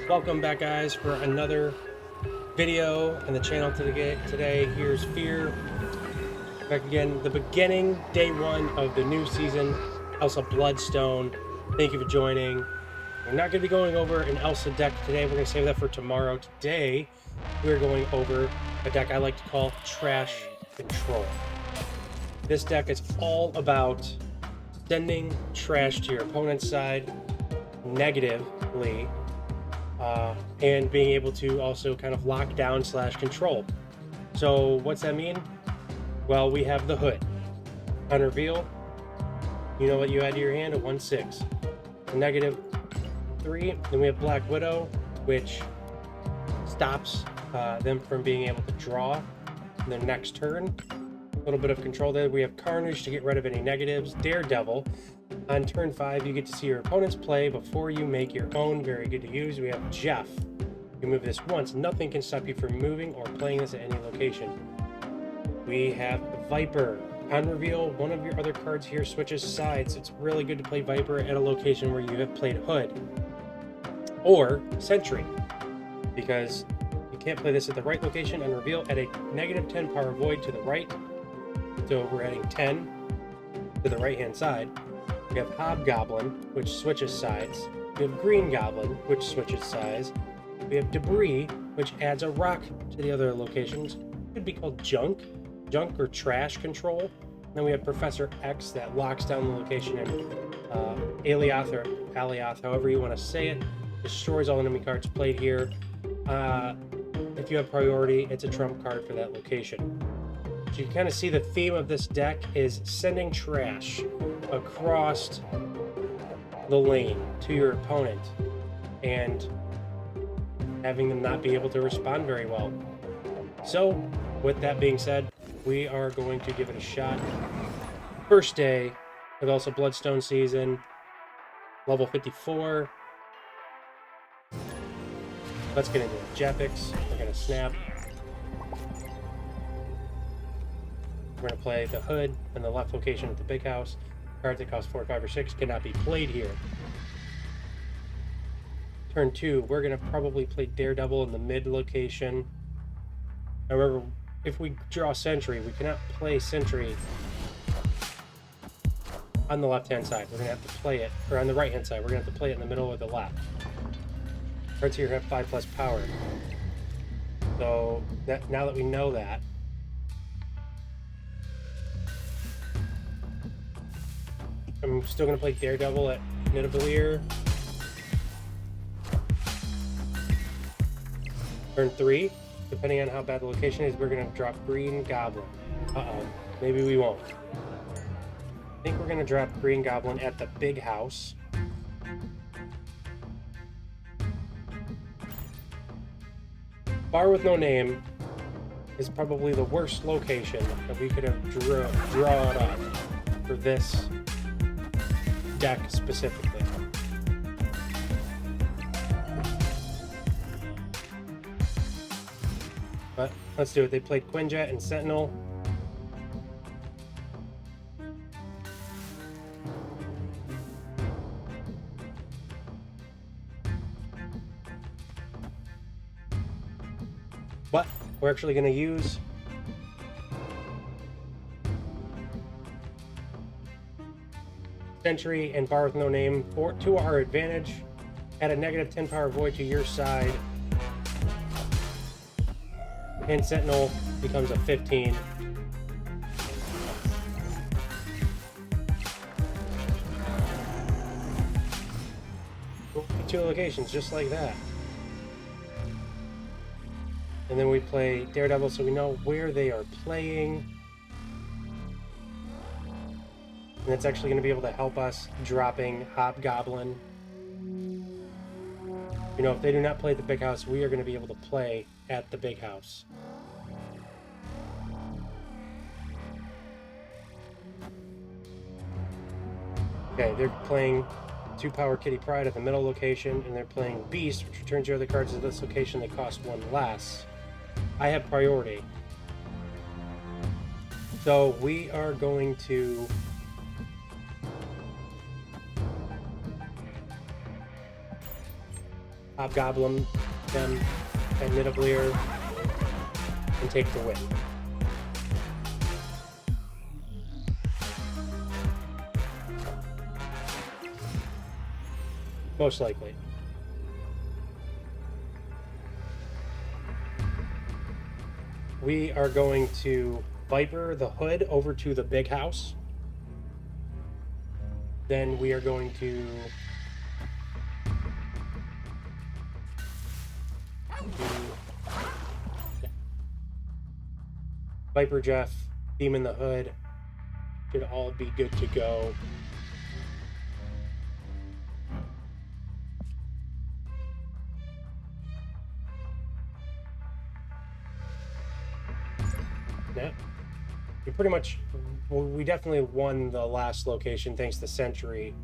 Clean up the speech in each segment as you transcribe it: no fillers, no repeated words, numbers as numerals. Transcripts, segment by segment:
Welcome back, guys, for another video on the channel today. Here's Fear. Back again, the beginning, day one of the new season, Elsa Bloodstone. Thank you for joining. We're not going to be going over an Elsa deck today. We're going to save that for tomorrow. Today, we're going over a deck I like to call Trash Control. This deck is all about sending trash to your opponent's side negatively, and being able to also kind of lock down / control. So what's that mean? Well, we have the Hood. On reveal, you know what you add to your hand? A 1/6. A -3. Then we have Black Widow, which stops them from being able to draw in their next turn. A little bit of control there. We have Carnage to get rid of any negatives. Daredevil. On turn 5, you get to see your opponent's play before you make your own. Very good to use. We have Jeff. You move this once. Nothing can stop you from moving or playing this at any location. We have Viper. On reveal, one of your other cards here switches sides. It's really good to play Viper at a location where you have played Hood. Or Sentry, because you can't play this at the right location. On reveal, at a -10 power void to the right. So we're adding 10 to the right-hand side. We have Hobgoblin, which switches sides. We have Green Goblin, which switches sides. We have Debrii, which adds a rock to the other locations. It could be called Junk or Trash Control. And then we have Professor X that locks down the location, and Alioth or Alioth, however you want to say it, destroys all enemy cards played here. If you have priority, it's a trump card for that location. So you kind of see the theme of this deck is sending trash across the lane to your opponent and having them not be able to respond very well. So with that being said, we are going to give it a shot. First day of Elsa Bloodstone season, level 54. Let's get into it. Japix, we're going to snap. We're going to play the Hood in the left location at the big house. Cards that cost 4, 5, or 6 cannot be played here. Turn 2, we're going to probably play Daredevil in the mid location. Now remember, if we draw Sentry, we cannot play Sentry on the left-hand side. We're going to have to play it, or on the right-hand side, we're going to have to play it in the middle or the left. Cards here have 5+ power. So now that we know that, I'm still going to play Daredevil at Nidavellir. Turn 3, depending on how bad the location is, we're going to drop Green Goblin. Maybe we won't. I think we're going to drop Green Goblin at the big house. Bar with no name is probably the worst location that we could have drawn up for this deck specifically. But let's do it. They played Quinjet and Sentinel. But we're actually going to use Sentry and Bar with no name to our advantage. Add a -10 power void to your side, and Sentinel becomes a 15. Two locations just like that. And then we play Daredevil so we know where they are playing. And it's actually going to be able to help us dropping Hobgoblin. You know, if they do not play at the big house, we are going to be able to play at the big house. Okay, they're playing 2-power Kitty Pryde at the middle location, and they're playing Beast, which returns your other cards to this location that cost 1 less. I have priority. So we are going to Hobgoblin them at Nidavellir and take the win. Most likely. We are going to Viper the Hood over to the big house. Then we are going to Viper Jeff, Demon the Hood. Should all be good to go. Yeah. We definitely won the last location thanks to Sentry.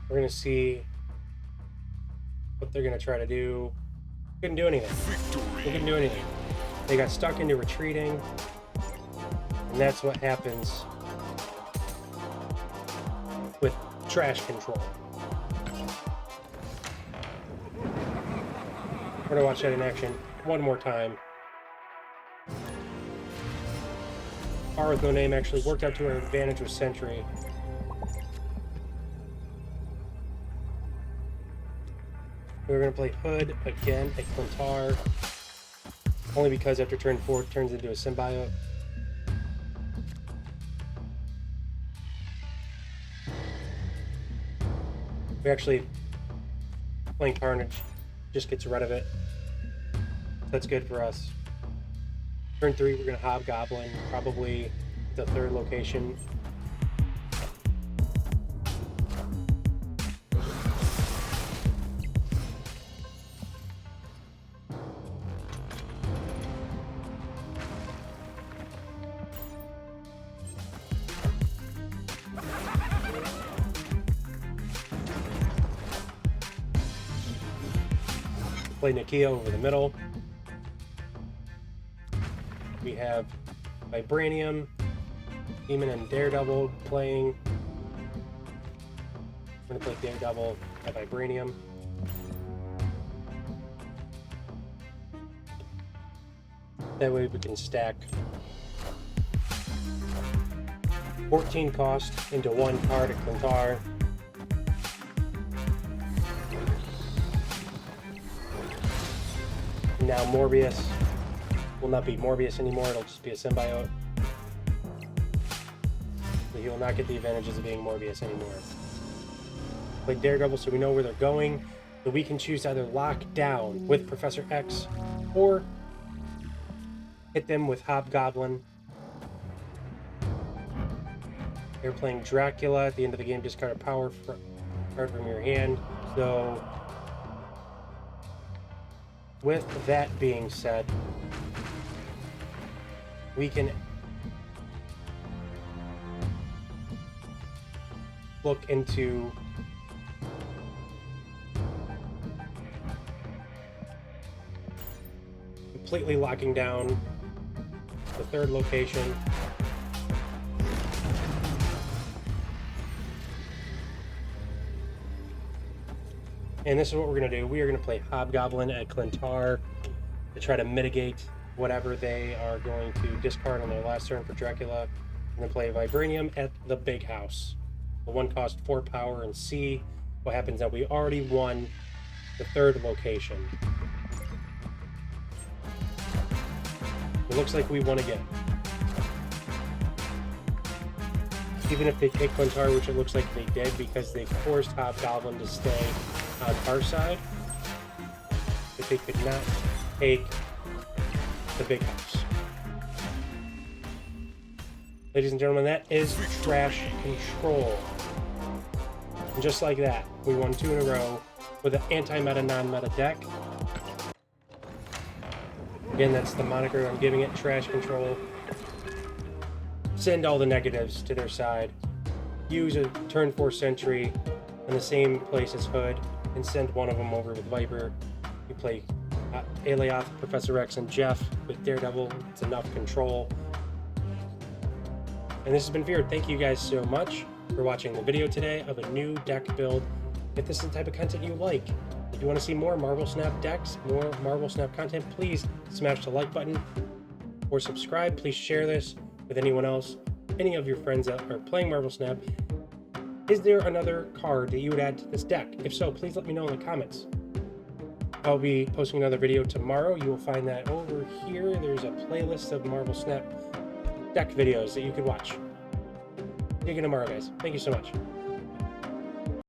We're going to see what they're going to try to do. Couldn't do anything. They couldn't do anything. They got stuck into retreating. And that's what happens with trash control. We're gonna watch that in action one more time. R with no name actually worked out to our advantage with Sentry. We're gonna play Hood again at Clintar. Only because after turn 4 it turns into a symbiote. We actually playing Carnage just gets rid of it. That's good for us. Turn 3, we're going to Hobgoblin, probably the 3rd location. Play Nakia over the middle. We have Vibranium, Demon, and Daredevil playing. We're going to play Daredevil at Vibranium. That way we can stack 14 cost into 1 card at Clintar. Now Morbius will not be Morbius anymore, it'll just be a symbiote. But he will not get the advantages of being Morbius anymore. Play Daredevil so we know where they're going, so we can choose to either lock down with Professor X or hit them with Hobgoblin. They're playing Dracula. At the end of the game, discard a power card from your hand. So with that being said, we can look into completely locking down the 3rd location. And this is what we're going to do. We are going to play Hobgoblin at Clintar to try to mitigate whatever they are going to discard on their last turn for Dracula. And then play Vibranium at the big house. The 1 cost 4 power and see what happens now. We already won the 3rd location. It looks like we won again. Even if they take Clintar, which it looks like they did because they forced Hobgoblin to stay on our side, but they could not take the big house. Ladies and gentlemen, that is trash control. And just like that, we won 2 in a row with an anti-meta, non-meta deck. Again, that's the moniker I'm giving it, trash control. Send all the negatives to their side. Use a turn 4 Sentry in the same place as Hood and send one of them over with Viper. You play Alioth, Professor X, and Jeff with Daredevil. It's enough control. And this has been Feared. Thank you guys so much. for watching the video today of a new deck build. If this is the type of content you like, if you want to see more Marvel Snap decks, more Marvel Snap content, please smash the like button or subscribe. Please share this with anyone else, any of your friends that are playing Marvel Snap. Is there another card that you would add to this deck? If so, please let me know in the comments. I'll be posting another video tomorrow. You will find that over here. There's a playlist of Marvel Snap deck videos that you could watch. See you again tomorrow, guys. Thank you so much.